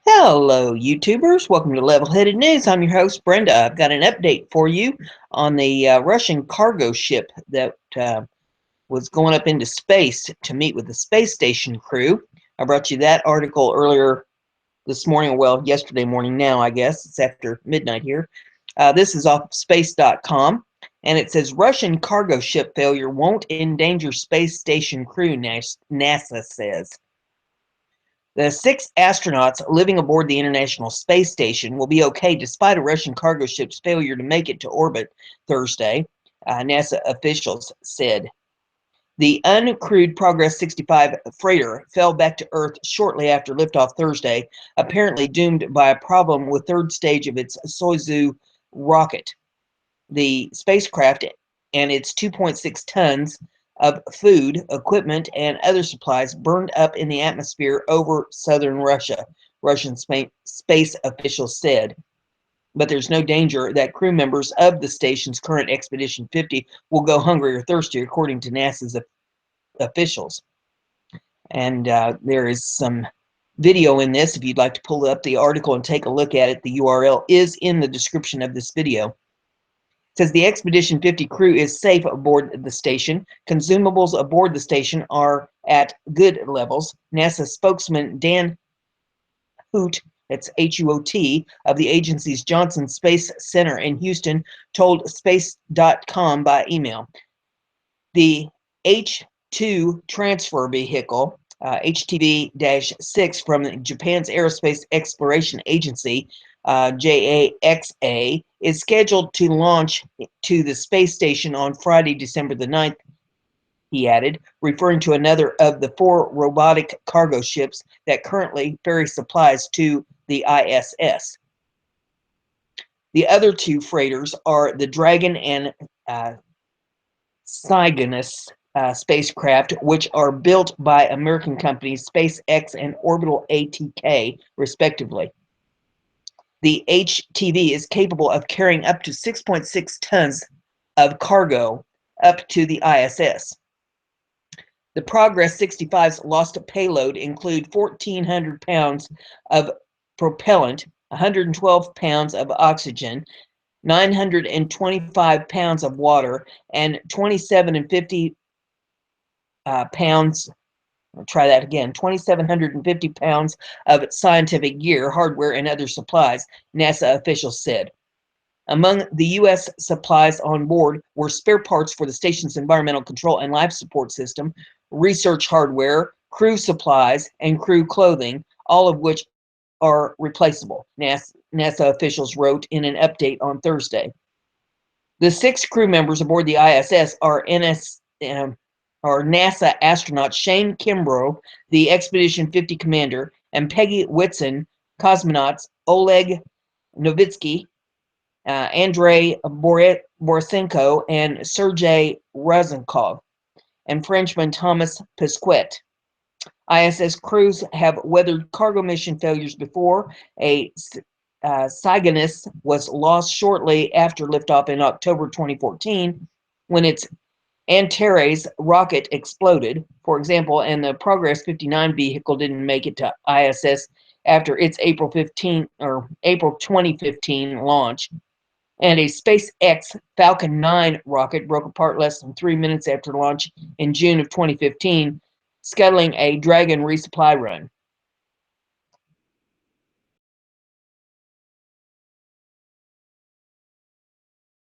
Hello, YouTubers. Welcome to Level-Headed News. I'm your host, Brenda. I've got an update for you on the Russian cargo ship that was going up into space to meet with the space station crew. I brought you that article earlier this morning, well, yesterday morning now, I guess. It's after midnight here. This is off space.com, and it says, Russian cargo ship failure won't endanger space station crew, NASA says. The 6 astronauts living aboard the International Space Station will be okay despite a Russian cargo ship's failure to make it to orbit Thursday, NASA officials said. The uncrewed Progress 65 freighter fell back to Earth shortly after liftoff Thursday, apparently doomed by a problem with third stage of its Soyuz rocket. The spacecraft and its 2.6 tons of food, equipment, and other supplies burned up in the atmosphere over southern Russia, Russian space officials said. But there's no danger that crew members of the station's current Expedition 50 will go hungry or thirsty, according to NASA's officials. And there is some video in this. If you'd like to pull up the article and take a look at it, the URL is in the description of this video. It says the Expedition 50 crew is safe aboard the station. Consumables aboard the station are at good levels. NASA spokesman Dan Hoot, that's H-U-O-T, of the agency's Johnson Space Center in Houston, told Space.com by email. The H-2 transfer vehicle, HTV-6 from Japan's Aerospace Exploration Agency, JAXA, is scheduled to launch to the space station on Friday, December the 9th, he added, referring to another of the 4 robotic cargo ships that currently ferry supplies to the ISS. The other 2 freighters are the Dragon and Cygnus spacecraft, which are built by American companies SpaceX and Orbital ATK, respectively. The HTV is capable of carrying up to 6.6 tons of cargo up to the ISS. The Progress 65's lost payload include 1,400 pounds of propellant, 112 pounds of oxygen, 925 pounds of water, and 2750 pounds. I'll try that again. 2,750 pounds of scientific gear, hardware, and other supplies, NASA officials said. Among the U.S. supplies on board were spare parts for the station's environmental control and life support system, research hardware, crew supplies, and crew clothing, all of which are replaceable, NASA officials wrote in an update on Thursday. The 6 crew members aboard the ISS are NASA astronaut Shane Kimbrough, the Expedition 50 commander, and Peggy Whitson, cosmonauts Oleg Novitsky, Andrei Borisenko, and Sergei Razenkov, and Frenchman Thomas Pesquet. ISS crews have weathered cargo mission failures before. A Cygnus was lost shortly after liftoff in October 2014 when its Antares rocket exploded, for example, and the Progress 59 vehicle didn't make it to ISS after its April 2015 launch. And a SpaceX Falcon 9 rocket broke apart less than 3 minutes after launch in June of 2015, scuttling a Dragon resupply run.